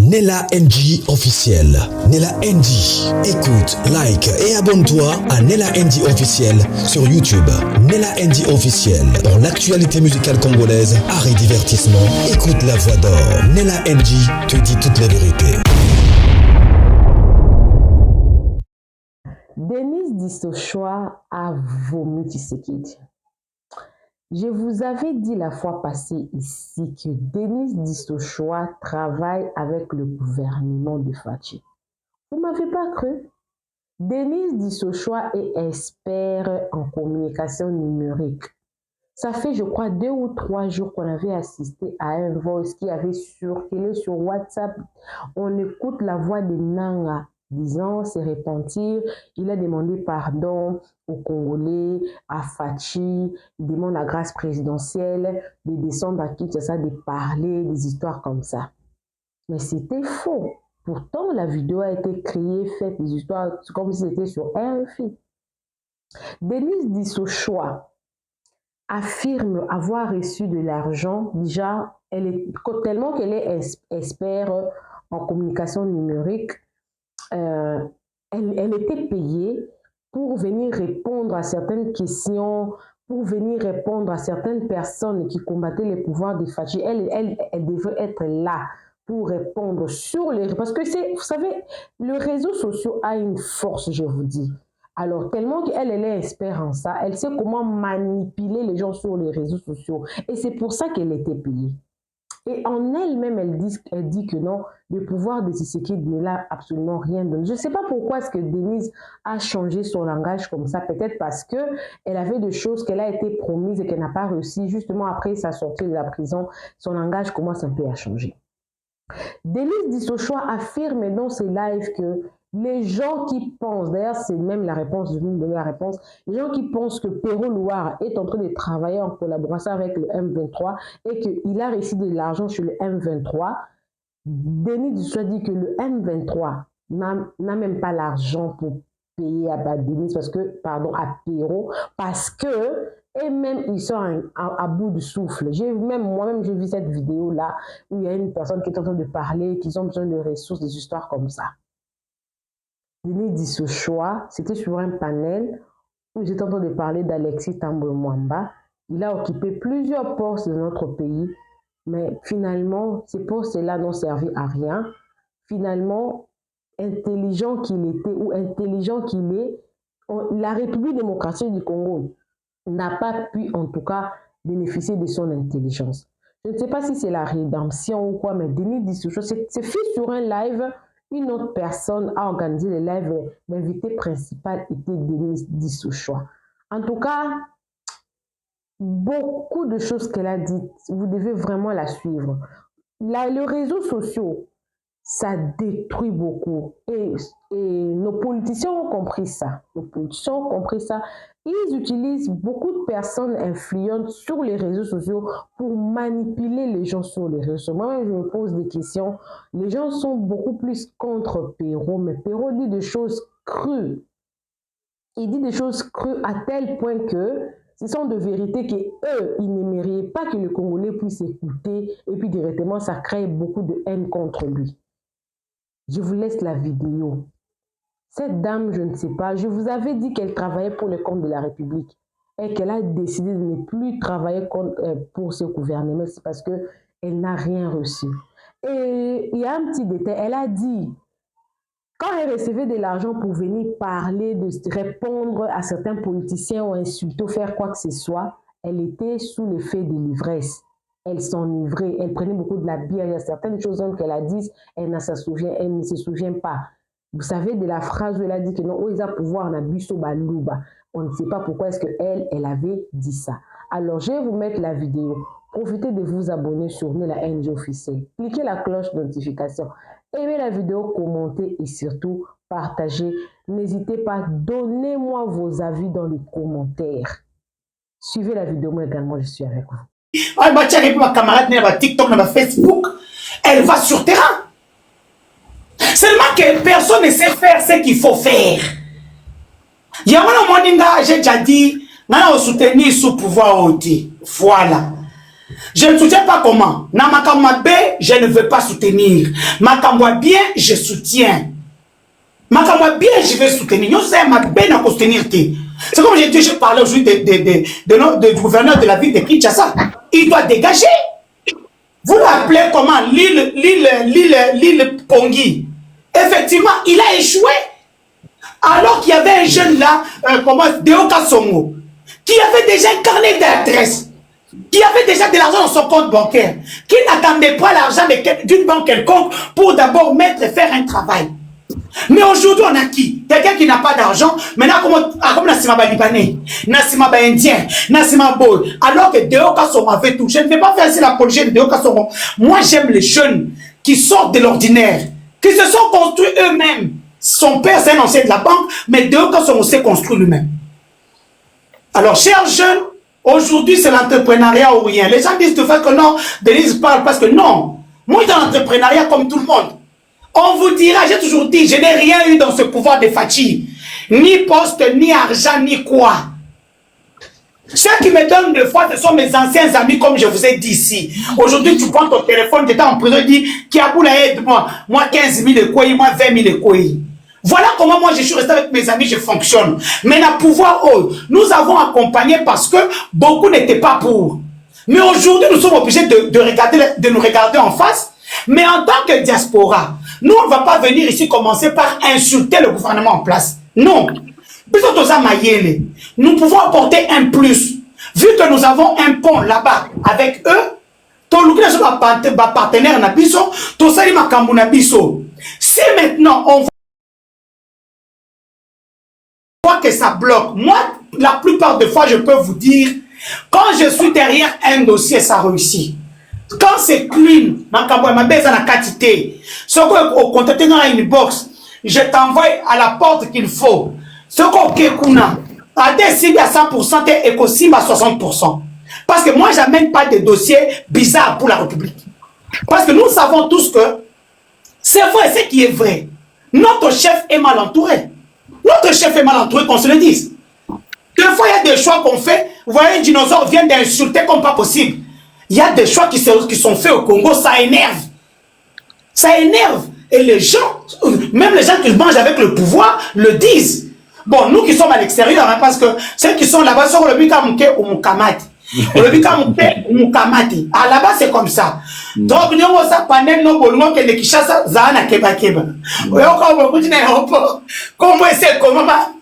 Nella NG officiel. Nella NG. Écoute, like et abonne-toi à Nella NG officiel sur YouTube. Nella NG officiel. Pour l'actualité musicale congolaise, art et divertissement, écoute la voix d'or. Nella NG te dit toute la vérité. Denis Dissochoa a vomi Tshisekedi. Je vous avais dit la fois passée ici que Denis Dissochoa travaille avec le gouvernement de Fachi. Vous ne m'avez pas cru? Denis Dissochoa est expert en communication numérique. Ça fait, je crois, 2 ou 3 jours qu'on avait assisté à un voice qui avait circulé sur WhatsApp. On écoute la voix de Nanga disant se repentir. Il a demandé pardon aux Congolais, à Fachi. Il demande la grâce présidentielle de descendre à Kinshasa, de parler des histoires comme ça. Mais c'était faux. Pourtant, la vidéo a été créée, faite des histoires comme si c'était sur RFI. Denis Dissochoa affirme avoir reçu de l'argent. Déjà, tellement qu'elle est expert en communication numérique, elle était payée pour venir répondre à certaines questions, pour venir répondre à certaines personnes qui combattaient les pouvoirs de Fachi. Elle devait être là pour répondre sur les... Parce que vous savez, le réseau social a une force, je vous dis. Alors, tellement qu'elle est experte en ça, elle sait comment manipuler les gens sur les réseaux sociaux. Et c'est pour ça qu'elle était payée. Et en elle-même, elle dit que non, le pouvoir de Tshisekedi ne l'a absolument rien donné. Je ne sais pas pourquoi est-ce que Denise a changé son langage comme ça. Peut-être parce qu'elle avait des choses qu'elle a été promise et qu'elle n'a pas réussi. Justement, après sa sortie de la prison, son langage commence un peu à changer. Denis Dissochoa affirme dans ses lives que les gens qui pensent, d'ailleurs c'est même la réponse, je vais vous donner la réponse, les gens qui pensent que Perro Louard est en train de travailler en collaboration avec le M23 et qu'il a reçu de l'argent sur le M23, Denis Dissochoa dit que le M23 n'a même pas l'argent pour payer à Denis, à Perro, parce que et même ils sont à bout de souffle. Moi-même, j'ai vu cette vidéo-là où il y a une personne qui est en train de parler, qu'ils ont besoin de ressources, des histoires comme ça. Denis Dissochoa, c'était sur un panel où j'étais en train de parler d'Alexis Tambwe Mwamba. Il a occupé plusieurs postes de notre pays, mais finalement, ces postes-là n'ont servi à rien. Finalement, intelligent qu'il était ou intelligent qu'il est, la République démocratique du Congo n'a pas pu, en tout cas, bénéficier de son intelligence. Je ne sais pas si c'est la rédemption ou quoi, mais Denis Dissochoa, c'est fait sur un live. Une autre personne a organisé le live. L'invité principal était Denis Dissochoa. En tout cas, beaucoup de choses qu'elle a dites, vous devez vraiment la suivre. Les réseaux sociaux, ça détruit beaucoup. Et nos politiciens ont compris ça. Ils utilisent beaucoup de personnes influentes sur les réseaux sociaux pour manipuler les gens sur les réseaux sociaux. Moi, je me pose des questions. Les gens sont beaucoup plus contre Perro, mais Perro dit des choses crues. Il dit des choses crues à tel point que ce sont de vérités qu'eux, ils n'aimeraient pas que le Congolais puisse écouter. Et puis directement, ça crée beaucoup de haine contre lui. Je vous laisse la vidéo. Cette dame, je ne sais pas, je vous avais dit qu'elle travaillait pour le compte de la République et qu'elle a décidé de ne plus travailler pour ce gouvernement, c'est parce qu'elle n'a rien reçu. Et il y a un petit détail, elle a dit, quand elle recevait de l'argent pour venir parler, de répondre à certains politiciens ou insulter ou faire quoi que ce soit, elle était sous l'effet de l'ivresse. Elle s'enivrait, elle prenait beaucoup de la bière. Il y a certaines choses qu'elle a dites, elle ne se souvient pas. Vous savez de la phrase où elle a dit que non, ils ont pouvoir na biso baluba. On ne sait pas pourquoi est-ce qu'elle avait dit ça. Alors, je vais vous mettre la vidéo. Profitez de vous abonner sur Nella NG officiel. Cliquez la cloche de notification. Aimez la vidéo, commentez et surtout partagez. N'hésitez pas, donnez-moi vos avis dans les commentaires. Suivez la vidéo, moi également, je suis avec vous. Ma camarade n'est pas TikTok, n'est pas Facebook. Elle va sur terrain. Seulement que personne ne sait faire ce qu'il faut faire. Il y a un moment j'ai déjà dit, on a soutenir sous pouvoir ôté. Voilà. Je ne soutiens pas comment. Na makamwa B, je ne veux pas soutenir. Makamwa bien, je soutiens. Makamwa bien, je vais soutenir. Nous sommes ma B na soutenir. C'est comme j'ai dit, je parlais aujourd'hui du gouverneur de la ville de Kinshasa. Il doit dégager. Vous l'appelez comment? L'île Pongi. Effectivement, il a échoué. Alors qu'il y avait un jeune là, Deoka Songo, qui avait déjà un carnet d'adresse, qui avait déjà de l'argent dans son compte bancaire, qui n'attendait pas l'argent d'une banque quelconque pour d'abord faire un travail. Mais aujourd'hui, on a qui? Quelqu'un qui n'a pas d'argent, maintenant, comme Nassima Libanais, Nassima Indien, Nassima Bol, alors que Deoka Songo avait tout. Je ne vais pas faire ici l'apologie de Deoka Songo. Moi, j'aime les jeunes qui sortent de l'ordinaire, qui se sont construits eux-mêmes. Son père, c'est un ancien de la banque, mais Deoka Songo s'est construit lui-même. Alors, chers jeunes, aujourd'hui, c'est l'entrepreneuriat ou rien. Les gens disent de fait que non, Denise parle parce que non. Moi, dans l'entrepreneuriat, comme tout le monde, on vous dira, j'ai toujours dit, je n'ai rien eu dans ce pouvoir de Fachi. Ni poste, ni argent, ni quoi. Ceux qui me donnent des fois, ce sont mes anciens amis, comme je vous ai dit ici. Aujourd'hui, tu prends ton téléphone, tu es en prison, tu dis, Kiaboula, aide-moi. Moi, 15 000 de quoi, moi, 20 000 de quoi. Voilà comment moi je suis resté avec mes amis, je fonctionne. Mais le pouvoir, nous avons accompagné parce que beaucoup n'étaient pas pour. Mais aujourd'hui, nous sommes obligés de nous regarder en face. Mais en tant que diaspora, nous, on ne va pas venir ici commencer par insulter le gouvernement en place. Non. Nous pouvons apporter un plus. Vu que nous avons un pont là-bas avec eux, partenaire, si maintenant on voit que ça bloque, moi, la plupart des fois, je peux vous dire, quand je suis derrière un dossier, ça réussit. Quand c'est clean, ma baisse à la quantité, ce qu'on contacte dans une box, je t'envoie à la porte qu'il faut. Ce qu'on a décidé à 100% et qu'aussi à 60%. Parce que moi, j'amène pas de dossiers bizarres pour la République. Parce que nous savons tous que c'est vrai, ce qui est vrai. Notre chef est mal entouré. Notre chef est mal entouré, qu'on se le dise. Des fois, il y a des choix qu'on fait. Vous voyez, un dinosaure vient d'insulter comme pas possible. Il y a des choix qui sont faits au Congo, ça énerve. Ça énerve. Et les gens, même les gens qui mangent avec le pouvoir, le disent. Bon, nous qui sommes à l'extérieur, hein, parce que ceux qui sont là-bas sont le Bikamuke ou Mukamati. Le Bikamuke ou Mukamati. Ah, là-bas, c'est comme ça. Donc, nous avons ça pendant nos bolons que les Kishasa, Zana Keba Keba. Comment c'est, comment va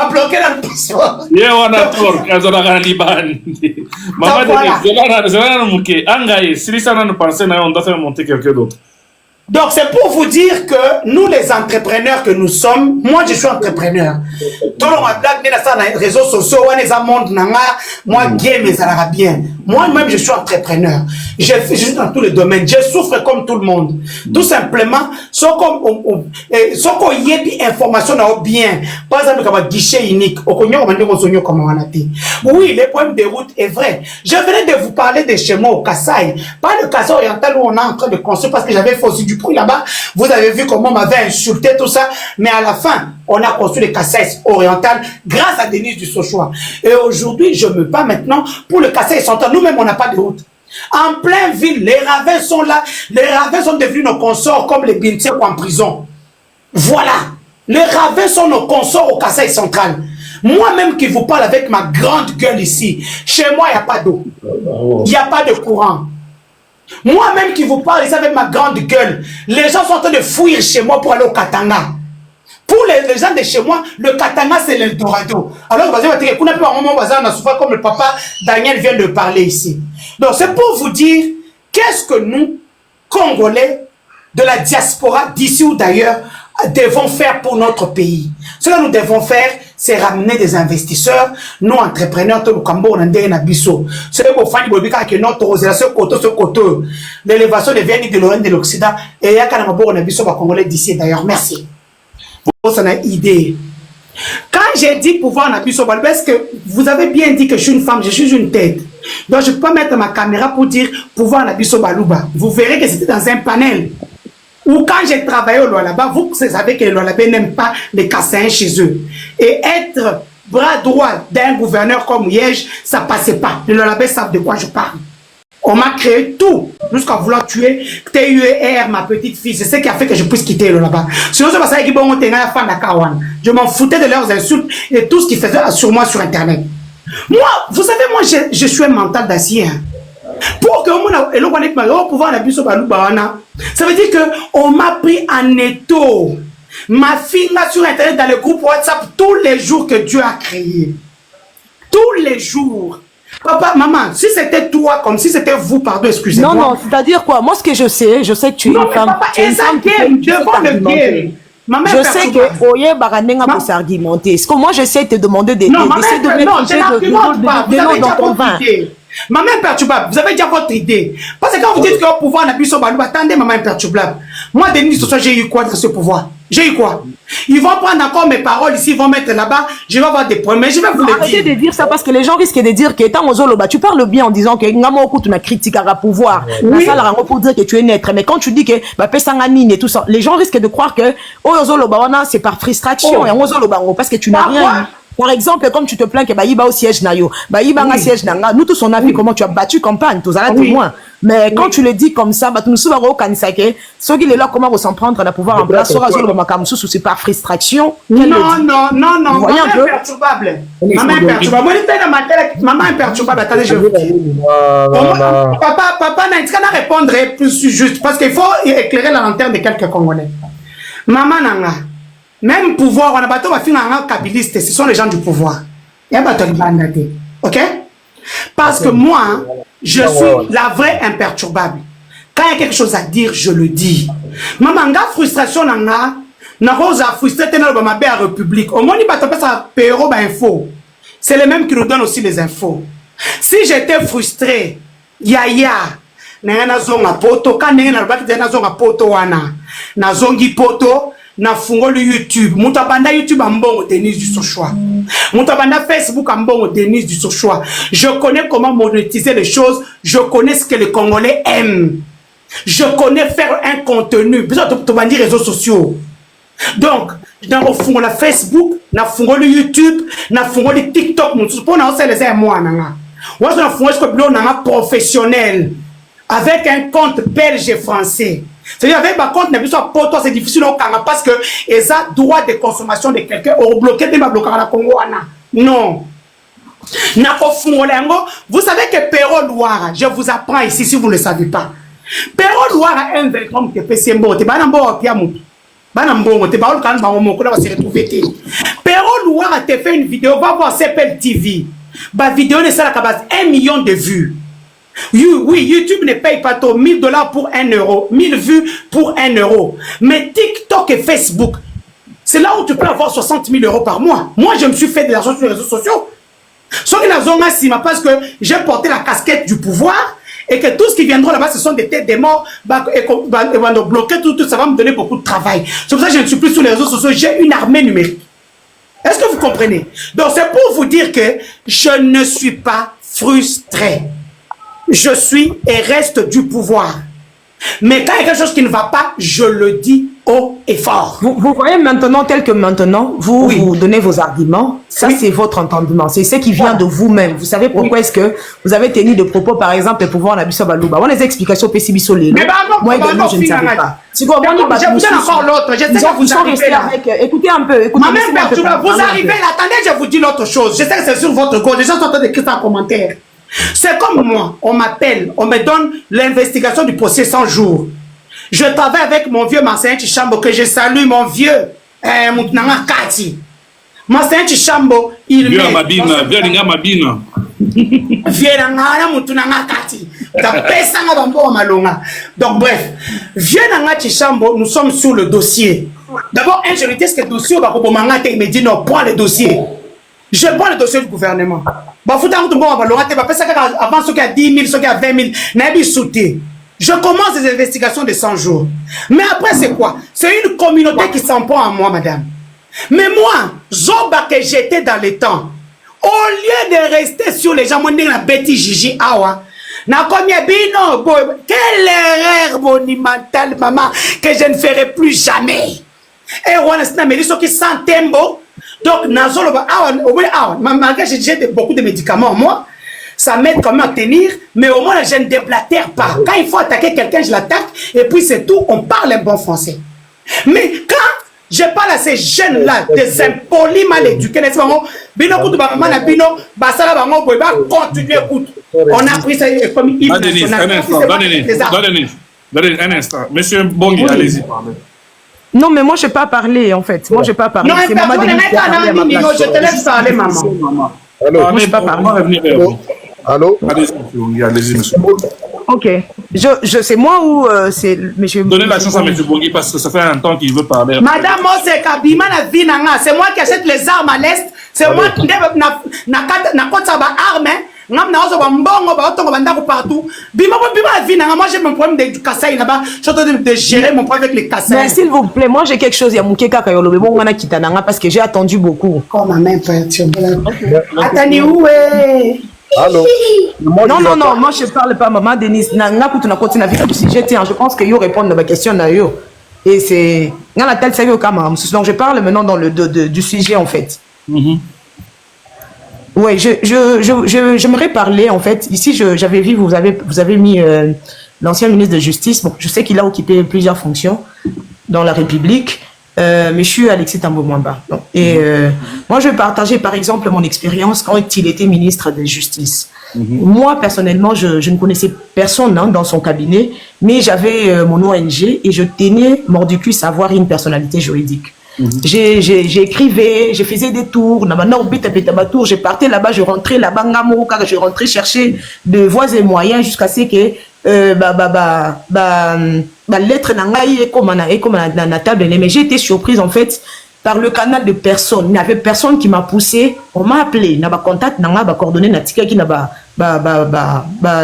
bloquer la passoire. Yeah, on a tort. Azona Liban. Maman de Zelana Muke. Angaï, si ça ne pense pas, on doit faire monter quelqu'un d'autre. Donc c'est pour vous dire que nous les entrepreneurs que nous sommes, moi je suis entrepreneur. Tout le monde blague dans les réseaux sociaux, on est à monde moi game les arabes. Moi-même je suis entrepreneur. Je suis dans tous les domaines. Je souffre comme tout le monde. Tout simplement, ce qu'on y ait information bien. Par exemple comme un guichet unique. Oui, les problèmes de route est vrai. Je venais de vous parler de chez moi au Kasaï. Pas le Kasaï oriental où on est en train de construire parce que j'avais faussé du bruit là-bas. Vous avez vu comment on m'avait insulté tout ça. Mais à la fin, on a construit le Kasaï oriental grâce à Denise du Sochois. Et aujourd'hui, je me bats maintenant pour le Kasaï central. Nous-mêmes, on n'a pas de route. En pleine ville, les ravins sont là. Les ravins sont devenus nos consorts comme les Bintiers en prison. Voilà. Les ravins sont nos consorts au Kasaï central. Moi-même qui vous parle avec ma grande gueule ici, chez moi, il n'y a pas d'eau. Il n'y a pas de courant. Moi-même qui vous parle ici avec ma grande gueule, les gens sont en train de fuir chez moi pour aller au Katanga. Pour les gens de chez moi, le Katanga, c'est l'Eldorado. Alors, comme le papa Daniel vient de parler ici. Donc, c'est pour vous dire, qu'est-ce que nous, Congolais, de la diaspora, d'ici ou d'ailleurs, devons faire pour notre pays. Ce que nous devons faire, c'est ramener des investisseurs, nous, entrepreneurs, tout le Cambo, on a un abisso. Ce que vous faites, que notre ce côté, l'élévation devient de l'Orient de l'Occident, et il y a quand même un abisso Congolais d'ici d'ailleurs. Merci. Ça n'a idée. Quand j'ai dit pouvoir n'appuyer sur le parce que vous avez bien dit que je suis une femme, je suis une tête. Donc je ne peux pas mettre ma caméra pour dire pouvoir n'appuyer sur Balouba. Vous verrez que c'était dans un panel. Ou quand j'ai travaillé au Lualaba, vous savez que les Lualaba n'aiment pas les Kassaïens chez eux. Et être bras droit d'un gouverneur comme Liège, ça ne passait pas. Les Lualaba savent de quoi je parle. On m'a créé tout jusqu'à vouloir tuer TUER, ma petite fille. C'est ce qui a fait que je puisse quitter là-bas. Sinon, c'est parce que je m'en foutais de leurs insultes et tout ce qu'ils faisaient sur moi sur Internet. Moi, vous savez, moi, je suis un mental d'acier. Pour que on pouvoir ça veut dire qu'on m'a pris en étau. Ma fille là sur Internet dans le groupe WhatsApp tous les jours que Dieu a créé. Tous les jours. Papa, maman, si c'était toi, comme si c'était vous, pardon, excusez-moi. Non, c'est-à-dire quoi? Moi, ce que je sais que tu es une femme. Papa, devant le game. Je sais que Oye Baranenga peut s'argumenter. Est-ce que moi, j'essaie de te demander de non, d'essayer de mettre dans ton vin. Maman imperturbable, vous avez déjà votre idée. Parce que quand vous dites qu'au pouvoir, on appuie sur Balou, attendez, maman imperturbable. Moi, Denis, ce soir, j'ai eu quoi dans ce pouvoir? J'ai eu quoi? Ils vont prendre encore mes paroles ici, ils vont mettre là-bas, je vais avoir des problèmes, mais je vais vous le dire. Arrêtez de dire ça parce que les gens risquent de dire que étant Ozoloba, tu parles bien en disant que Ngamoku, tu n'as critiqué à pouvoir. Oui. Ça, pour dire que tu es naître. Mais quand tu dis que Pesanganine et tout ça, les gens risquent de croire que Ozoloba, c'est par frustration et Ozoloba, parce que tu n'as rien eu. Par exemple, comme tu te plains que Baïba au siège Nayo, Baïba au siège Nanga, nous tous on a vu comment tu as battu campagne, tous à témoin. Mais quand tu le dis comme ça, tu nous souverains au Kanisake, ceux qui est là, comment vous s'en prendre à pouvoir en place, c'est par frustration. Non, maman imperturbable. Maman imperturbable. Maman imperturbable, attendez, je vous dis. Papa n'a pas répondre plus juste, parce qu'il faut éclairer la lanterne de quelques Congolais. Maman Nanga. Même pouvoir, on a battu ma fille en kabiliste, ce sont les gens du pouvoir. Il y a battu le ok? Parce que moi, je suis la vraie imperturbable. Quand il y a quelque chose à dire, je le dis. Maman, nga frustration nanga, na rose a frustré tena le mabé à République. Au moins, il va taper ça péro ba info. C'est les mêmes qui nous donnent aussi les infos. Si j'étais frustré, yaya, na zonga poto, quand na baki na zonga poto wana, na zongi poto, na fungo le YouTube, mutabanda YouTube ambongo Denis du Sochois. Mutabanda Facebook ambongo Denis du Sochois. Je connais comment monétiser les choses, je connais ce que les Congolais aiment. Je connais faire un contenu, besoin de dire réseaux sociaux. Donc, dans le fond la Facebook, na fungo le YouTube, na fungo le TikTok, nous suppose na c'est les moi nanga. Moi na fungo ce que nanga professionnel avec un compte belge et français. C'est-à-dire avec ma compte, c'est difficile au Kanga parce que ils ont droit de consommation de quelqu'un au bloqué de ma bloqué à la Congo. Non. Vous savez que Perro Loire, je vous apprends ici si vous ne le savez pas. Perro Loire a un véritable que PC Mbo, te banambo piamu. Banambo, te baol kan bango va se retrouver. Perro Loire a fait une vidéo, va voir CPL TV. Ba vidéo ne sera qu'à base 1 million de vues. Oui, YouTube ne paye pas tôt 1000 $ pour 1 euro, 1000 vues pour 1 euro. Mais TikTok et Facebook, c'est là où tu peux avoir 60 000 € par mois. Moi, je me suis fait de l'argent sur les réseaux sociaux. Sauf que la zone parce que j'ai porté la casquette du pouvoir et que tout ce qui viendra là-bas, ce sont des têtes des morts, et bloquer tout, ça va me donner beaucoup de travail. C'est pour ça que je ne suis plus sur les réseaux sociaux, j'ai une armée numérique. Est-ce que vous comprenez? Donc, c'est pour vous dire que je ne suis pas frustré. Je suis et reste du pouvoir. Mais quand il y a quelque chose qui ne va pas, je le dis haut et fort. Vous voyez maintenant, tel que maintenant, vous donnez vos arguments. Ça, c'est votre entendement. C'est ce qui vient de vous-même. Vous savez pourquoi est-ce que vous avez tenu de propos, par exemple, le pouvoir en Abisso Balouba. On a des explications pessimistes. Moi également, je ne savais pas. Je vous donne encore l'autre. Je sais que vous arrivez là. Écoutez un peu. Vous arrivez là. Attendez, je vous dis l'autre chose. Je sais que c'est sur votre gauche. Les gens sont en train d'écrire ça en commentaire. C'est comme moi, on m'appelle, on me donne l'investigation du procès 100 jours. Je travaille avec mon vieux Marcelin Chichambo, que je salue, mon vieux Moutenanga Kati. Marcelin Chichambo, il vieux Mabina, vieux Linga Mabina. Vieux Nanga Moutenanga Kati. Donc bref, vieux Nanga Chichambo, nous sommes sur le dossier. D'abord, je lui dis que le dossier, il me dit non, prends le dossier. Je prends le dossier du gouvernement. Avant ceux qui a 10 000, ceux qui a 20 000, je commence les investigations de 100 jours. Mais après, c'est quoi? C'est une communauté qui s'en prend à moi, madame. Mais moi, Zoba que j'étais dans les temps, au lieu de rester sur les gens, moi, je suis Betty Gigi Awa. Quelle erreur monumentale, maman, que je ne ferai plus jamais. Et on a dit ceux qui sont tembo. Donc, malgré que j'ai beaucoup de médicaments, moi, ça m'aide quand même à tenir, mais au moins je ne déblatère pas. Quand il faut attaquer quelqu'un, je l'attaque, et puis c'est tout, on parle un bon français. Mais quand je parle à ces jeunes-là, des impolis mal éduqués, n'est-ce pas? Bino kutu ba maman na bino, basala ba mo boy ba continuer écoute. On a pris ça comme hymne national. Un instant. Monsieur Bongi, allez-y. Non, mais moi, je n'ai pas parlé, en fait. Moi, je n'ai pas parlé. Non, c'est Maman Denise qui a parlé à ma place. je te laisse parler, maman. Allô? Moi, je n'ai pas parlé. Allô? Allez-y, monsieur. Ok. C'est moi ou c'est monsieur... Donnez la chance à monsieur Bongi parce que ça fait un temps qu'il veut parler. Madame Mose Kabima na Vinanga, c'est moi qui achète les armes à l'Est. C'est moi qui na kota ba armes. Ngam na ozo ba mbongo ba otongo ba ndako partout. Bima la Vinanga, moi j'ai mon problème de Kassai là-bas. Je suis en train de gérer mon problème avec les Kassai. Mais s'il vous plaît, moi j'ai quelque chose. Il y a Mouké Kakayolo, mais bon, on a Kitananga parce que j'ai attendu beaucoup. Oh ma main, tu es Attendez où est... Allô? Non, moi je ne parle pas, Maman Denise. Je continue avec le sujet. Je pense que vous répondez à ma question. Et c'est. Donc je parle maintenant dans du sujet en fait. Oui, j'aimerais parler en fait. Ici, j'avais vu, vous avez mis l'ancien ministre de Justice. Bon, je sais qu'il a occupé plusieurs fonctions dans la République. Monsieur Alexis Tambo Mwamba. Et moi, je vais partager par exemple mon expérience quand il était ministre de Justice. Moi, personnellement, je ne connaissais personne dans son cabinet, mais j'avais mon ONG et je tenais mordicus à avoir une personnalité juridique. J'écrivais, je faisais des tours, je partais là-bas, je rentrais là-bas, je rentrais chercher de voies et moyens jusqu'à ce que lettre nangai comme na table, mais j'ai été surprise en fait par le canal de personnes. Il n'y avait personne qui m'a poussé. On m'a appelé, n'a pas contact, n'a pas coordonné, n'a tika qui n'a pas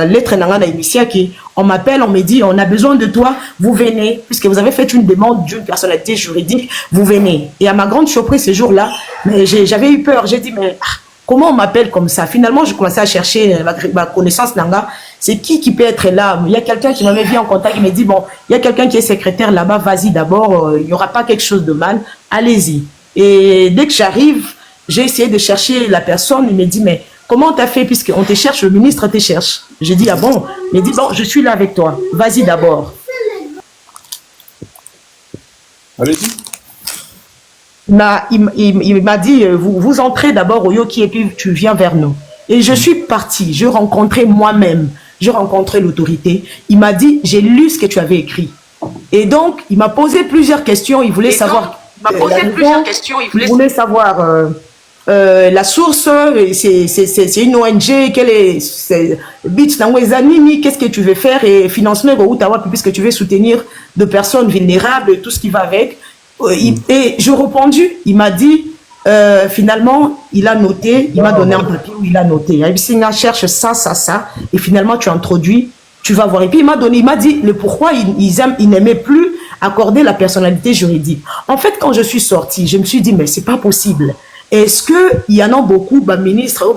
lettre nanga na émission qui on m'appelle, on me dit on a besoin de toi, vous venez puisque vous avez fait une demande d'une personnalité juridique, vous venez. Et à ma grande surprise ce jour-là, j'avais eu peur, j'ai dit mais comment on m'appelle comme ça? Finalement, je commençais à chercher ma connaissance nanga. C'est qui peut être là? Il y a quelqu'un qui m'avait mis en contact, il me dit bon, il y a quelqu'un qui est secrétaire là-bas, vas-y d'abord, il n'y aura pas quelque chose de mal, allez-y. Et dès que j'arrive, j'ai essayé de chercher la personne, il me dit mais comment t'as fait puisqu'on te cherche, le ministre te cherche. J'ai dit ah bon? Il me dit bon, je suis là avec toi, vas-y d'abord. Allez-y. Il m'a dit vous entrez d'abord au Yoki et puis tu viens vers nous. Et je suis partie, je rencontrais moi-même, je rencontrais l'autorité. Il m'a dit j'ai lu ce que tu avais écrit. Et donc il m'a posé plusieurs questions, il voulait savoir la source, c'est une ONG, quelle est qu'est-ce que tu veux faire et financement puisque tu veux soutenir de personnes vulnérables, tout ce qui va avec. Et je répondu, il m'a dit finalement il a noté, il m'a donné un papier où il a noté. Il cherche ça et finalement tu introduis, tu vas voir. Et puis il m'a dit le pourquoi il n'aimait plus accorder la personnalité juridique. En fait, quand je suis sortie, je me suis dit mais c'est pas possible. Est-ce qu'il y en a beaucoup, ministres,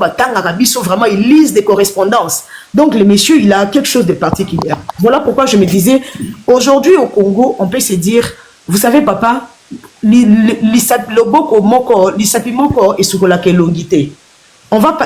vraiment, ils lisent des correspondances. Donc, le monsieur, il a quelque chose de particulier. Voilà pourquoi je me disais, aujourd'hui au Congo, on peut se dire, vous savez, papa, il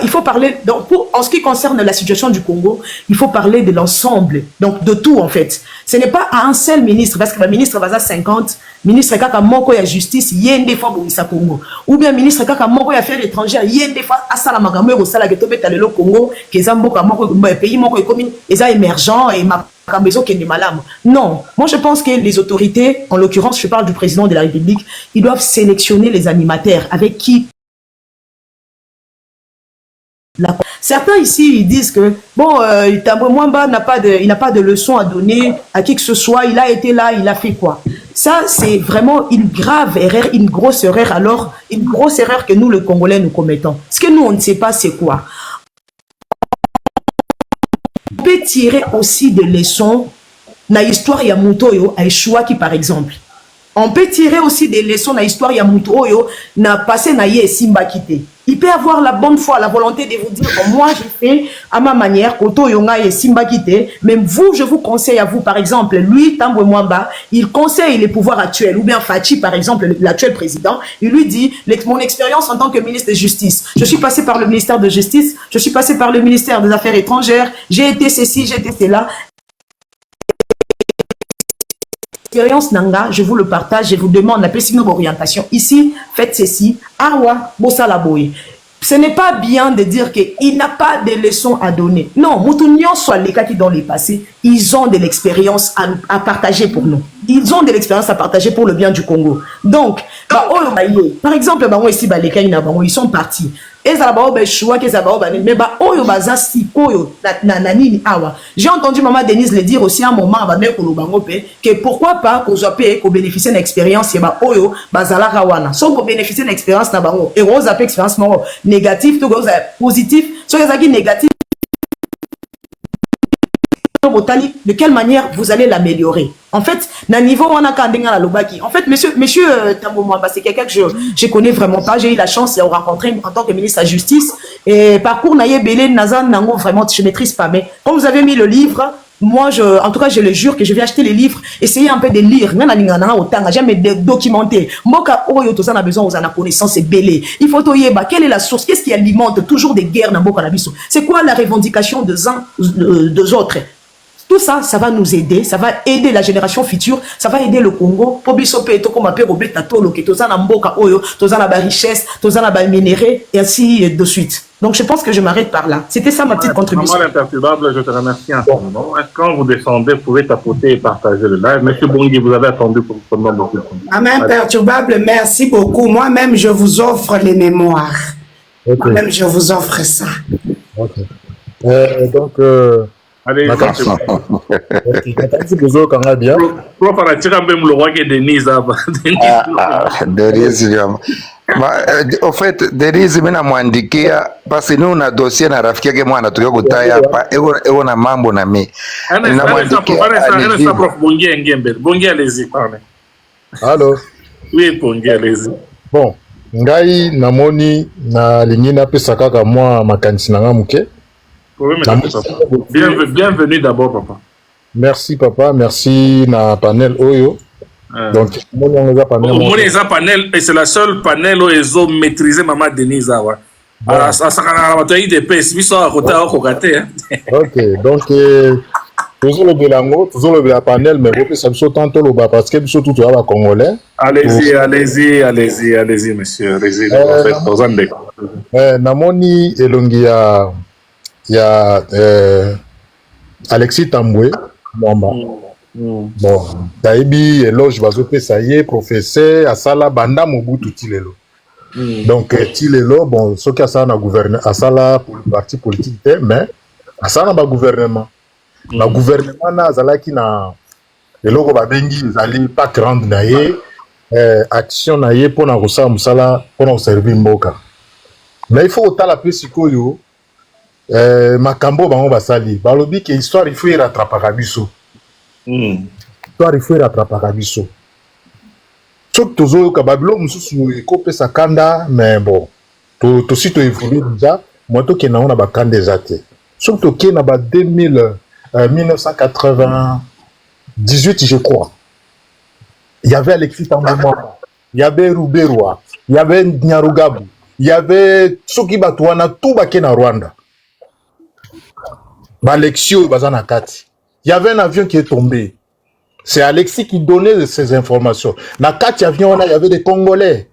faut parler, donc en ce qui concerne la situation du Congo, il faut parler de l'ensemble, donc de tout en fait. Ce n'est pas à un seul ministre, parce que le ministre va à 50, ministre kaka moko ya justice, yende fois Bouissa Congo. Ou bien ministre kaka moko ya affaires étrangères, yende fois asala magambo ko sala keto beta le Congo, que zamboka moko pays moko e commune, eza émergent et ma maison qui est malade. Non, moi je pense que les autorités, en l'occurrence je parle du président de la République, ils doivent sélectionner les animateurs avec qui. Certains ici ils disent que bon, Tambo Mwamba n'a pas de leçon à donner à qui que ce soit, il a été là, il a fait quoi. Ça c'est vraiment une grave erreur, une grosse erreur, alors une grosse erreur que nous les Congolais nous commettons. Ce que nous on ne sait pas c'est quoi. On peut tirer aussi des leçons dans l'histoire ya Mutoyo à Eshouaki par exemple. On peut tirer aussi des leçons dans l'histoire ya Mutoyo na passé na ye Simba Kité. Il peut avoir la bonne foi, la volonté de vous dire, bon, moi, j'ai fait à ma manière, Koto Yonga et Simba Kite, mais vous, je vous conseille à vous, par exemple, lui, Tambwe Mwamba, il conseille les pouvoirs actuels, ou bien Fachi, par exemple, l'actuel président, il lui dit, mon expérience en tant que ministre de Justice, je suis passé par le ministère de Justice, je suis passé par le ministère des Affaires étrangères, j'ai été ceci, j'ai été cela. Expérience Nanga, je vous le partage, je vous demande la précision d'orientation. Ici, faites ceci. Awa, Bossala Boy. Ce n'est pas bien de dire qu'il n'a pas de leçons à donner. Non, Moutounion soit les cas qui dans le passé, ils ont de l'expérience à partager pour nous. Ils ont de l'expérience à partager pour le bien du Congo. Donc, par exemple, ils sont partis. J'ai entendu Maman Denise le dire aussi à un moment que pourquoi pas qu'on bénéficie d'une expérience sans qu'on bénéficie d'une expérience et on a expérience négative, positive, négative. De quelle manière vous allez l'améliorer? En fait, en fait, monsieur Tambwe Mwamba, c'est quelqu'un que je connais vraiment pas. J'ai eu la chance de le rencontrer en tant que ministre de la Justice. Et parcours Naye Belé, Nazan Nango, vraiment, je ne maîtrise pas. Mais comme vous avez mis le livre, moi, en tout cas, je le jure que je vais acheter les livres, essayer un peu de lire. Jamais documenter. Moka Oyo, tout ça, on a besoin, on a connaissance, c'est belé. Il faut toyeba. Quelle est la source? Qu'est-ce qui alimente toujours des guerres dans Moka Nabiso? C'est quoi la revendication des uns, des autres? Tout ça, ça va nous aider, ça va aider la génération future, ça va aider le Congo. Pour bisoper, comme appelle Robert Tatolo, qui est tous en Mboka Oyo, tous en la richesse, tous en la minéré, et ainsi de suite. Donc je pense que je m'arrête par là. C'était ça ma petite contribution. Maman l'imperturbable, je te remercie infiniment. Quand vous descendez, vous pouvez tapoter et partager le live. Monsieur Bongi, vous avez attendu pour prendre beaucoup de temps. Maman imperturbable, merci beaucoup. Moi-même, je vous offre les mémoires. Okay. Moi-même, je vous offre ça. Ok. Donc, allez, bien. Au fait, Denise mina mwandikia basi ni una dossier na rafiki yake mwana tukia kutaya hapa ego na mambo na mimi. Na mwandikia prof Bongi Ngembe. Bongi allez-y, parlez. Allô? Oui, Bongi allez-y. Bon, ngai namoni na lingina pesa kaka mwa makanisi nanga muke. Bienvenue d'abord, papa. Merci, papa. Merci na panel Oyo. Donc, panel, et c'est la seule panel où ils ont maîtrisé Maman Denise. Ok, donc, toujours le Belango, toujours le panel, mais vous pouvez tant le bas parce que vous tout le Congolais. Allez-y, monsieur. Allez-y, Namoni Elongia. Il y a Alexis Tambwe Mwamba. Bon, Taïbi éloge Bazope Saye, professeur, Asala Banda Mobutu Tilelo. Donc, Tilelo, bon, ce qui a ça, Asala pour le parti politique, mais Asala ba gouvernement. Le gouvernement na Azala qui na le logo Babengi, Zali pas grande naye, action naye pour na Rosa Musala, pour na servir Mboka. Mais il faut autant la plus sikoyo. Makambo bango basali balobi que histoire il faut y rattraper biso histoire il faut y rattraper biso sok tozo ka babilo mususu ko pesa kanda mais bon to sito évoluer déjà moi to kena on a ba kanda ezate sok to kena ba 1998 je crois il y avait Alexis Tambwe Mwamba, il y avait Ruberwa, il y avait Nyarugabu, il y avait Soki Batouana tout bakena Rwanda. Alexio Bazanakati. Il y avait un avion qui est tombé. C'est Alexis qui donnait ces informations. Dans 4 avions, il y avait des Congolais.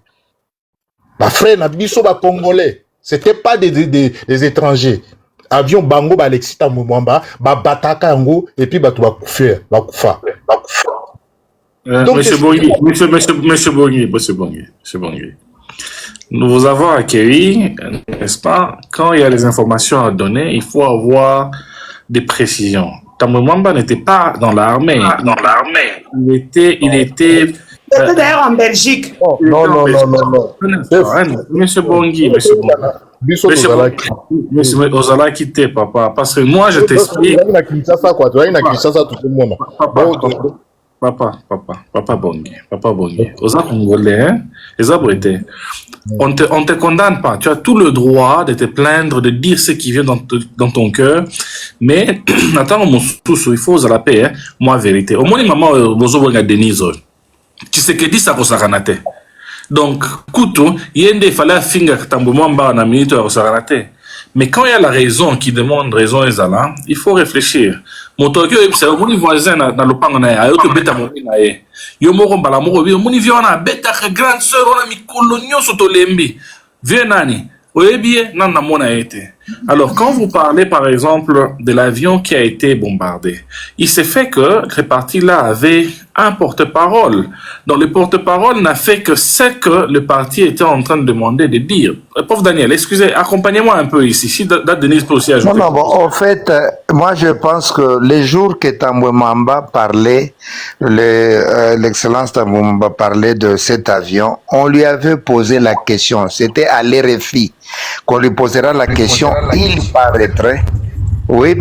Ma frère, Nabiso, Congolais. C'était pas des étrangers. Avion Bango, Alexis Tambwe Mwamba, Bataka Ango, et puis Bakoufa. Monsieur Bongi. Nous vous avons accueilli, n'est-ce pas? Quand il y a les informations à donner, il faut avoir des précisions. Tambwe Mwamba n'était pas dans l'armée. Il était d'ailleurs en Belgique. Non. Monsieur Bongi. Monsieur Ozala quitté, papa. Parce que moi, je t'explique. Papa Bongi. Oza Congolais, hein? Les abrités. on te condamne pas. Tu as tout le droit de te plaindre, de dire ce qui vient dans ton cœur. Mais, attends, il faut la paix, hein. Moi, vérité. Au moins, maman, Denise, tu sais que dit ça, Kosakanate. Donc, Koutou, il fallait finir Tambouamba en minute à Kosakanate. Mais quand il y a la raison qui demande raison, il faut réfléchir. Mon tokyo, c'est mon voisin dans le pan, il y a autre bêta mon inae. Yo moro bala moro bi mon vient na bêta grande sœur on a mi colonio soto lembi. Viens nani. Oebie nan na mona été. Alors quand vous parlez par exemple de l'avion qui a été bombardé, il s'est fait que le parti-là avait un porte-parole. Donc le porte-parole n'a fait que ce que le parti était en train de demander de dire. Pauvre Daniel, excusez, accompagnez-moi un peu ici. Si Denise peut aussi ajouter. Non, bon, en fait, moi je pense que les jours que Tambwe Mamba parlait, l'excellence Tambwe Mamba parlait de cet avion, on lui avait posé la question. C'était à l'RFI qu'on lui posera la question. Il paraîtrait. Oui,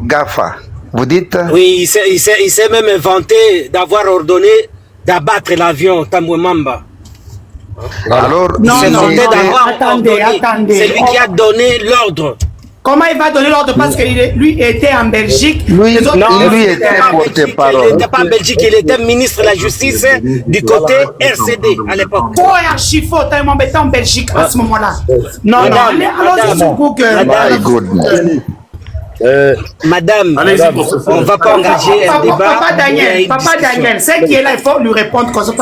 Gafa. Vous dites? Oui, il s'est même inventé d'avoir ordonné d'abattre l'avion Tambwe Mamba. Alors, attendez. C'est lui qui a donné l'ordre. Comment il va donner l'ordre parce que lui était en Belgique? Lui était porte-parole. Il n'était pas en Belgique, il était ministre de la Justice du côté RCD à l'époque. Oh, archifaux, t'as m'embêté en Belgique à ce moment-là. Non, allons sur Google. My goodness. Madame, on ne va pas engager un débat. Papa Daniel, c'est qui est là, il faut lui répondre comme ça.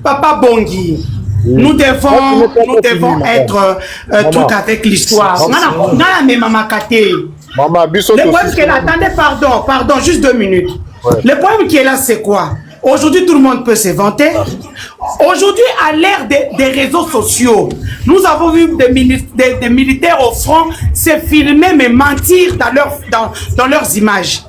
Papa Bongi. Nous devons être tout avec l'histoire. Le problème qui est là, attendez, pardon, juste 2 minutes. Le problème qui est là, c'est quoi? Aujourd'hui, tout le monde peut se vanter. Aujourd'hui, à l'ère des réseaux sociaux, nous avons vu des militaires au front se filmer mais mentir dans leurs images.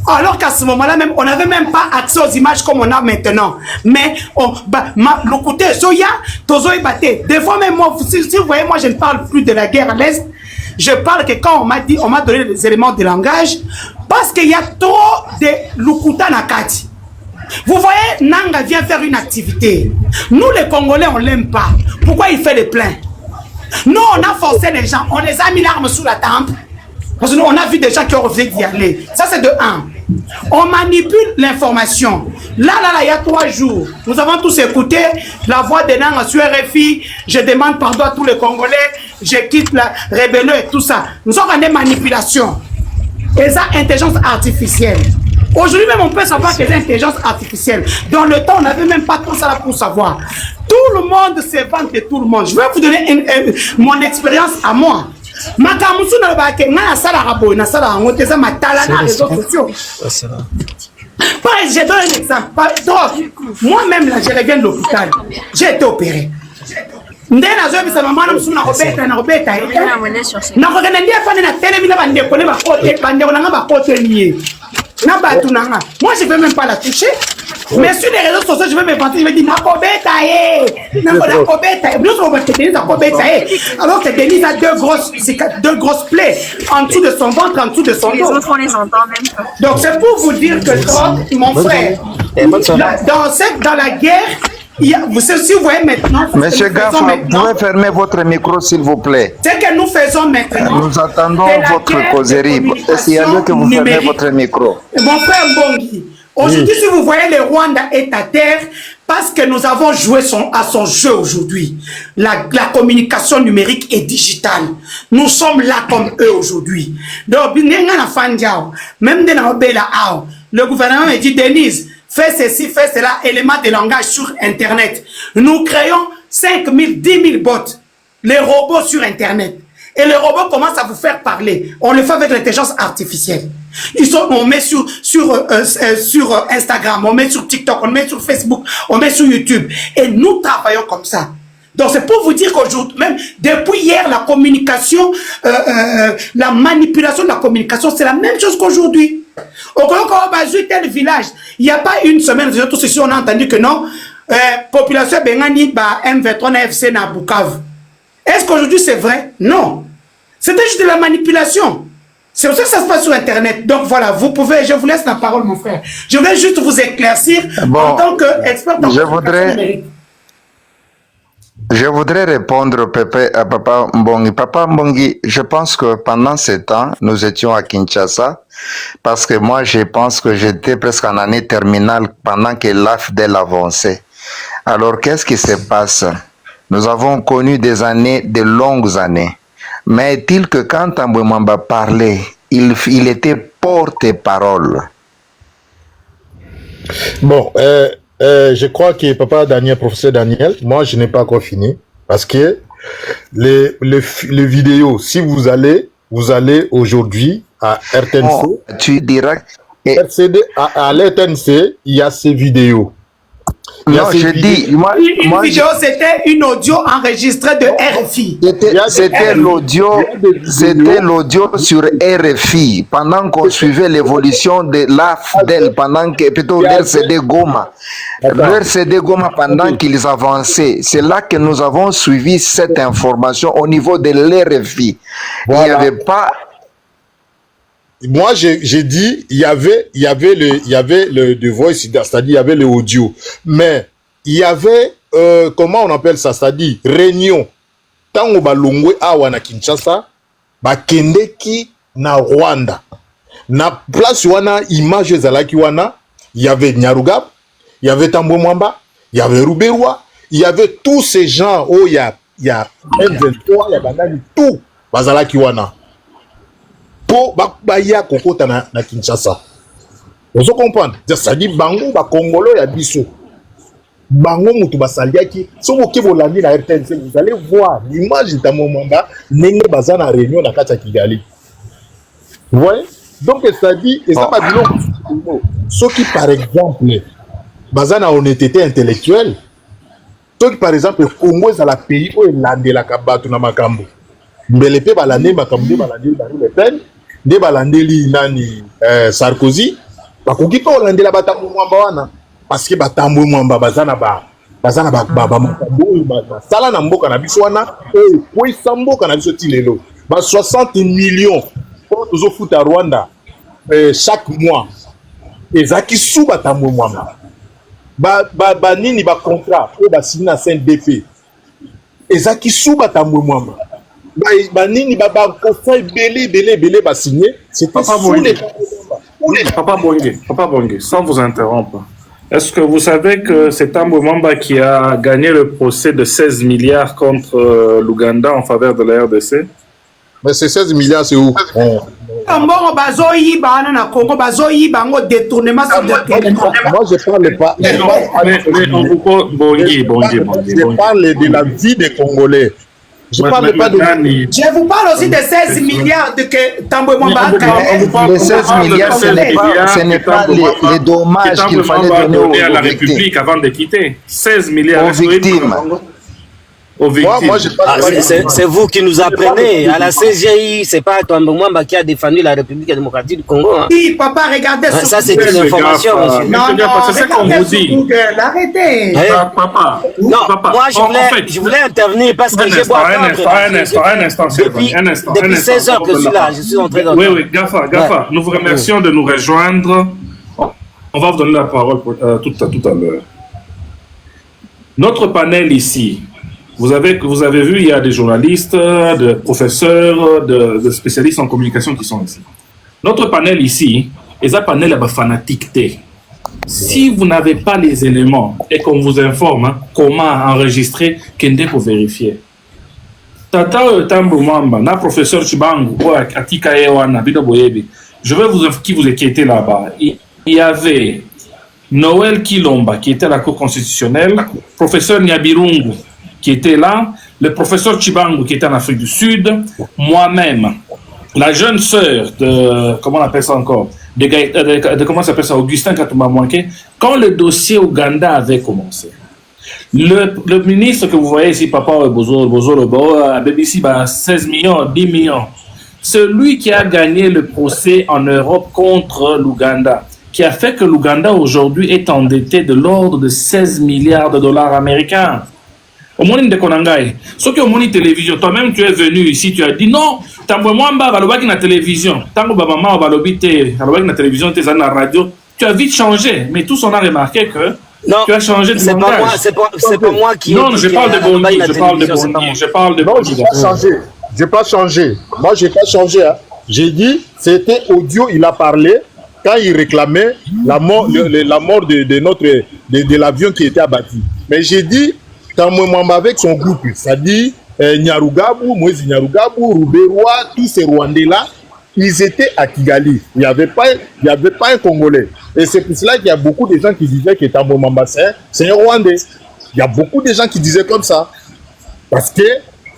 Alors qu'à ce moment-là, même, on n'avait même pas accès aux images comme on a maintenant. Mais, le côté Zoya, Tozo et Baté. Des fois, même moi, si vous voyez, moi, je ne parle plus de la guerre à l'Est. Je parle que quand on m'a donné les éléments de langage, parce qu'il y a trop de Lukuta Nakati. Vous voyez, Nanga vient faire une activité. Nous, les Congolais, on ne l'aime pas. Pourquoi il fait les pleins? Nous, on a forcé les gens. On les a mis l'arme sous la tempe. Parce que nous, on a vu des gens qui ont refusé d'y aller. Ça, c'est de 1. On manipule l'information. Là, il y a 3 jours, nous avons tous écouté la voix de Nanga sur RFI. Je demande pardon à tous les Congolais. Je quitte la rébellion et tout ça. Nous sommes en des manipulations. Et ça, intelligence artificielle. Aujourd'hui même, on peut savoir que c'est intelligence artificielle. Dans le temps, on n'avait même pas tout ça là pour savoir. Tout le monde se vante de tout le monde. Je vais vous donner mon expérience à moi. Makamusu na bake na sala rabo na sala ngoteza matala na réseaux sociaux. Par exemple, je donne un exemple. Moi-même là, je reviens de l'hôpital. J'ai été opéré. Ndena zo bisa mama na musuna robeta na robeta. Na ko kana ndia fane na tele mina bande ko ne ba kote bande ko na ba kote lié. Na ba tu na. Moi je vais même pas la toucher. Mais sur les réseaux sociaux, je vais me vanter, je vais dire Nakobeta Nakobeta. Nous sommes Denise Nakobeta. Alors que Denise a deux grosses plaies en dessous de son ventre, en dessous de son dos. Les autres, on les entend même pas. Donc c'est pour vous dire que toi, mon frère, dans la guerre, si vous voyez maintenant. Monsieur Gafa, vous pouvez fermer votre micro s'il vous plaît. Ce que nous faisons maintenant. Nous attendons votre causerie. Il y a lieu que vous fermez votre micro. Mon frère Bongi. Aujourd'hui, si vous voyez, le Rwanda est à terre parce que nous avons joué à son jeu aujourd'hui. La communication numérique et digitale. Nous sommes là comme eux aujourd'hui. Donc, même le gouvernement me dit, Denise, fais ceci, fais cela, éléments de langage sur Internet. Nous créons 5 000, 10 000 bots, les robots sur Internet. Et les robots commencent à vous faire parler. On le fait avec l'intelligence artificielle. On met sur Instagram, on met sur TikTok, on met sur Facebook, on met sur YouTube. Et nous travaillons comme ça. Donc c'est pour vous dire qu'aujourd'hui, même depuis hier, la communication, la manipulation de la communication, c'est la même chose qu'aujourd'hui. Au tel village, il n'y a pas une semaine, tout ceci, on a entendu que non, population Bengani, M23 FC na Bukavu. Est-ce qu'aujourd'hui c'est vrai? Non. C'était juste de la manipulation. C'est pour ça que ça se passe sur Internet. Donc voilà, vous pouvez, je vous laisse la parole, mon frère. Je vais juste vous éclaircir en tant qu'expert dans je voudrais... Je voudrais répondre à Papa Mbongi. Papa Mbongi, je pense que pendant ce temps, nous étions à Kinshasa, parce que moi, je pense que j'étais presque en année terminale pendant que l'AFDEL avançait. Alors, qu'est-ce qui se passe? Nous avons connu des années, de longues années. Mais est-il que quand Tambwe Mwamba parlait, il était porte-parole? Bon, je crois que papa Daniel, professeur Daniel, moi je n'ai pas encore fini parce que les vidéos, si vous allez aujourd'hui à RTNC, Oh, tu diras. Et à l'RTNC, il y a ces vidéos. Il y a non, ces je vidéos. dis, moi, Une moi, vidéo, c'était une audio enregistrée de RFI. c'était l'audio sur RFI pendant qu'on suivait l'évolution de l'AFDEL, pendant que plutôt l'RCD Goma. L'RCD Goma pendant qu'ils avançaient. C'est là que nous avons suivi cette information au niveau de l'RFI. Voilà. Il n'y avait pas. Moi, j'ai dit, il y avait le The Voice, c'est-à-dire il y avait le audio. Mais il y avait, comment on appelle ça, c'est-à-dire réunion. Tango balongwe awa na Kinshasa, bakendeki na Rwanda. Na place wana, image zalaki wana, il y avait Nyarugab, il y avait Tambwe Mwamba, il y avait Ruberwa, il y avait tous ces gens, oh, il y a M23, il y a Bandani, tout, bazalaki wana. Po baya kokota na Kinshasa. Vous comprenez? C'est-à-dire bango ba Congolo ya biso. Bango mutu basaliaki. So vous bolandi na RTNC, vous allez voir l'image de Tambwe Mwamba nenge bazana réunion na kati ya Kigali. Vous voyez? Donc c'est-à-dire et ça ba biloko. Ceux qui par exemple bazana honnêteté intellectuelle. Ceux qui par exemple Congo est la pays où elandela kabatu na makambo. Mbele pe balande makambo balande dans le peine. De balandeli nani Sarkozy bakoki pe olandela Tambwe Mwamba wana parce que Tambwe Mwamba bazana ba sala na mboka na biso wana po isamboka na biso tilelo ba 60 millions pour tozo futa Rwanda chaque mois ezaki sous Tambwe Mwamba ba nini ba contrat po ba signé na CNDP ezaki sous Tambwe Mwamba banini baba conseil belé ba signé, c'était sous les Papa Bongue, sans vous interrompre, est-ce que vous savez que c'est Tambwe Mwamba qui a gagné le procès de 16 milliards contre l'Ouganda en faveur de la RDC? Mais ces 16 milliards, c'est où? Mbongo bazoyiba na Congo bazoyiba ngo détournement sur détournement. Moi je parle pas. Mais on vous Bongue. Je parle de la vie des Congolais. Je ne parle pas de... Je vous parle aussi de 16 milliards que Tambwe Mwamba a gagné. Les 16 milliards, ce n'est pas les dommages qu'il fallait donner aux à la République avant de quitter. 16 milliards aux victimes. Moi, je parle c'est vous qui nous apprenez. À la CGI, c'est pas Tambwe Mwamba qui a défendu la République démocratique du Congo. Hein. Oui, papa, regardez sur ça, c'est une information, monsieur. Non, c'est ce qu'on vous dit. Arrêtez. Papa. Non, moi, je voulais intervenir parce que j'ai beau un instant. Depuis 16 heures que je suis là, je suis entré dans Oui, Gafa, nous vous remercions de nous rejoindre. On va vous donner la parole tout à l'heure. Notre panel ici, vous avez vu, il y a des journalistes, des professeurs, de spécialistes en communication qui sont ici. Notre panel ici est un panel fanatique. Si vous n'avez pas les éléments et qu'on vous informe comment enregistrer, Kende pour vérifier. Tata Tambwe Mwamba, na professeur Chibangu, Atika Ewana, Bido Boyebi, je veux vous inquiéter là-bas. Il y avait Noël Kilomba qui était à la Cour constitutionnelle, professeur Nyabirungu qui était là, le professeur Chibangu qui était en Afrique du Sud, moi-même, la jeune sœur de, comment on appelle ça encore, de comment s'appelle ça, Augustin Katumba Mwanke, quand le dossier Ouganda avait commencé. Le ministre que vous voyez ici, Papa Bozo BBC, 16 millions, 10 millions, celui qui a gagné le procès en Europe contre l'Ouganda, qui a fait que l'Ouganda aujourd'hui est endetté de l'ordre de 16 milliards de dollars américains. Au moins, de Konangai. Ce qui est au moins télévision, toi-même tu es venu ici, tu as dit non, Tambwe Mwamba va le na télévision, Tango Babama va le na télévision, tu es na radio, tu as vite changé. Mais tous on a remarqué que Non, Tu as changé de c'est pas langage. moi, c'est pas moi qui. Non, je parle de Bondi, je parle de télévision, c'est pas moi. Bondi, je parle de Non, Bondi. je n'ai pas changé. J'ai pas changé. Moi, j'ai pas changé. Hein. J'ai dit, c'était audio, il a parlé quand il réclamait la mort, la mort de l'avion qui était abattu. Mais j'ai dit, quand moi, avec son groupe, c'est-à-dire Nyarugabu, Moïse Nyarugabu, Rouberois, tous ces Rwandais-là, ils étaient à Kigali. Il n'y avait pas un Congolais. Et c'est pour cela qu'il y a beaucoup de gens qui disaient que Tambo Mamba, c'est un Rwandais. Il y a beaucoup de gens qui disaient comme ça. Parce que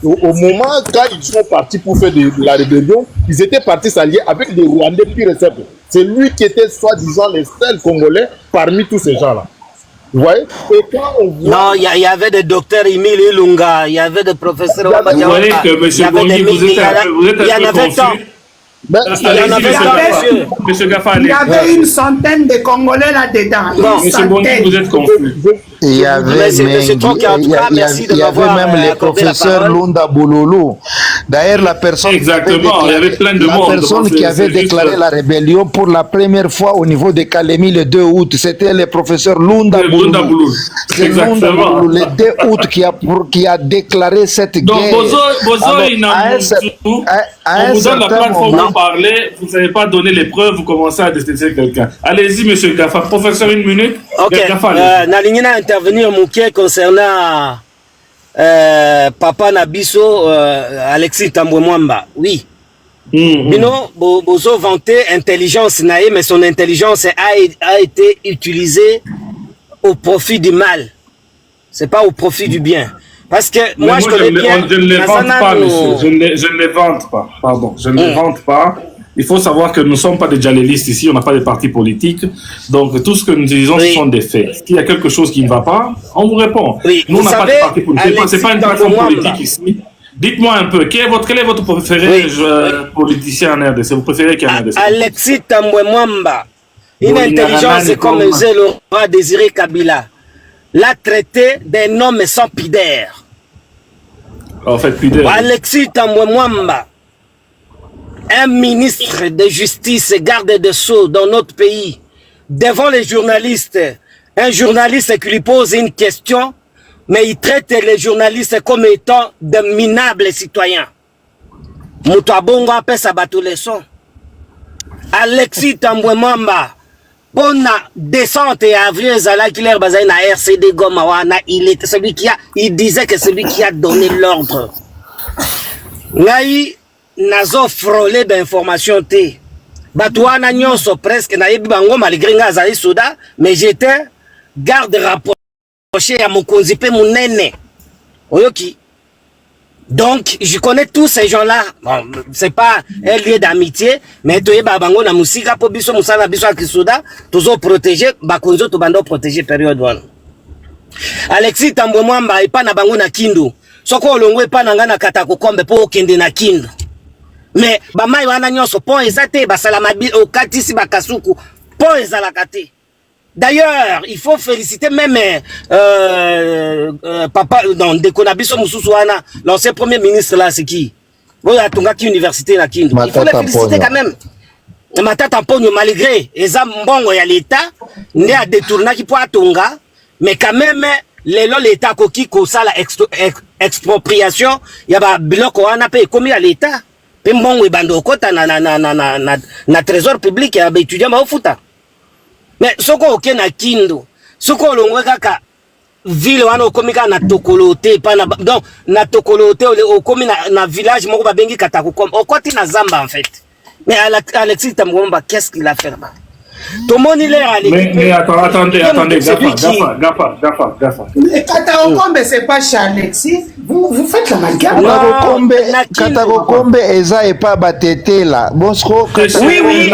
au moment quand ils sont partis pour faire de la rébellion, ils étaient partis s'allier avec des Rwandais purs et simples. C'est lui qui était soi-disant les seuls Congolais parmi tous ces gens-là. Vous voyez? Et quand on voit... Non, il y avait des docteurs Emile Ilunga, il y avait des professeurs Vous voyez que M. Bondi, vous êtes un peu confus. Monsieur Gaffa, il y avait une centaine de Congolais là-dedans. Monsieur Bondi, vous êtes confus. Il y avait même les professeurs Lunda Bololo. D'ailleurs, la personne qui avait déclaré la rébellion pour la première fois au niveau de Kalemi le 2 août, c'était le professeur Lunda Bololo. C'est Lunda Bololo, le 2 août, qui a déclaré cette guerre. Donc, Bozo, on vous donne la plateforme pour parler, vous ne savez pas donner les preuves, vous commencez à détester quelqu'un. Allez-y, monsieur Gaffa, professeur, une minute. Ok, Nalingina intervenir Mouké concernant Papa Nabiso, Alexis Tambwe Mwamba. Oui. Bino, Bozo vantait intelligence, mais son intelligence a été utilisée au profit du mal. C'est pas au profit du bien. Parce que moi, je connais bien... Je ne les vante pas, monsieur. Je ne les vante pas. Pardon. Je ne les vante pas. Il faut savoir que nous ne sommes pas des djihadistes ici, on n'a pas de partis politiques. Donc, tout ce que nous disons, ce sont des faits. S'il y a quelque chose qui ne va pas, on vous répond. Oui. Nous, on n'a pas de parti politique. Ce n'est pas une plateforme politique ici. Dites-moi un peu, quel est votre préféré politicien en RDC? Vous préférez qui en RDC? Alexis Tambwe Mwamba. Une intelligence comme Zélora Désiré Kabila l'a traité d'un homme sans pudeur. En fait, pudeur. Alexis Tambwe Mwamba, un ministre de justice et garde des Sceaux dans notre pays, devant les journalistes, un journaliste qui lui pose une question, mais il traite les journalistes comme étant de minables citoyens. Moutouabongo appelle ça bateau leçon. Alexis Tambwe Mwamba, pour la descente et avion Zala qui l'air basé na RCD Gomawana, il disait que celui qui a donné l'ordre. Ngai nazo frôlé d'information té. Batouana nyonso presque na yebi bango malgré nga zali soda, mais j'étais garde rapproché à mon konzipe munene. Oyoki. Donc, je connais tous ces gens-là. Bon, c'est pas un lieu d'amitié, mais tu es babango na musika po biso musala biso akisoda, toujours protégé, bakonzo to bando protégé période one. Alexis Tambwe Mwamba ipa na bango na Kindu. Soko olongwe pa na ngana katako kombe po okende na Kindu. Mais bamai wana nyonso po ezate basala mabi okatisi bakasuku po ezala kate. D'ailleurs, il faut féliciter même papa dans Dekonabiso Moussousouana, l'ancien premier ministre là, c'est qui? Boya Tongaki Université na Kindu. Il faut le féliciter quand même. Matata Pogno, malgré les ambongo ya l'État, né à détourner qui pour Tonga, mais quand même, l'État koki ko sala expropriation, yaba biloko wana pe komi à l'État. Pe mbongo ibando kota na trésor public ya ba étudiant ba ofuta. Mais soko oke na Kindu, soko olongwe kaka ville wana okomika na tokolote pa na donc na tokolote okomi na village moko babengi Katakukom okoti na Zamba en fait. Mais Alexis Tambwe Mwamba, qu'est-ce qu'il a fait là-bas? Tout le monde il est allé. Mais attendez, Gaffa. Mais Katakukom, c'est pas chez Alexis. Vous faites la malgabe. Katakukom, Eza et pas Batete là. Oui.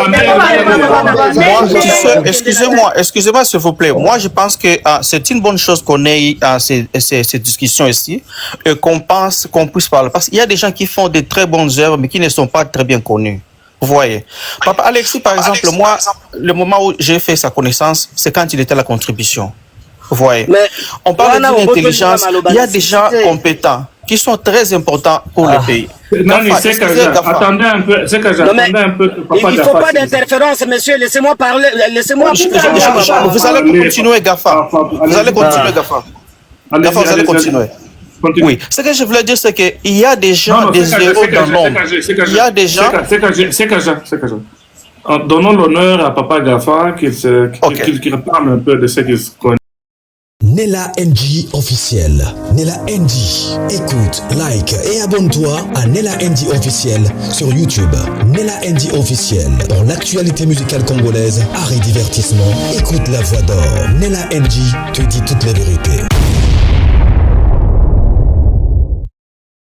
Excusez-moi s'il vous plaît. Moi je pense que c'est une bonne chose qu'on ait ces discussions ici et qu'on puisse parler. Parce qu'il y a des gens qui font de très bonnes œuvres mais qui ne sont pas très bien connus. Vous voyez. Papa Alexis, par exemple, moi, le moment où j'ai fait sa connaissance, c'est quand il était à la contribution. Vous voyez. Mais on parle d'une intelligence. Il y a des gens compétents qui sont très importants pour le pays. Attendez un peu, c'est que j'attendais un peu que Papa Il ne faut pas d'interférence, monsieur. Laissez-moi parler. Laissez-moi. Vous allez continuer, Gafa. Vous allez continuer, Gafa. Gafa, vous allez continuer. Oui, ce que je voulais dire, c'est qu'il y a des gens, des héros dans l'ombre. Il y a des gens... C'est que donnons l'honneur à Papa Gafa qu'il parle un peu de ce qu'il connaît. Nella NG officiel. Nella NG. Écoute, like et abonne-toi à Nella NG officiel sur YouTube. Nella NG officiel. Pour l'actualité musicale congolaise, art et divertissement, écoute la voix d'or. Nella NG te dit toutes les vérités.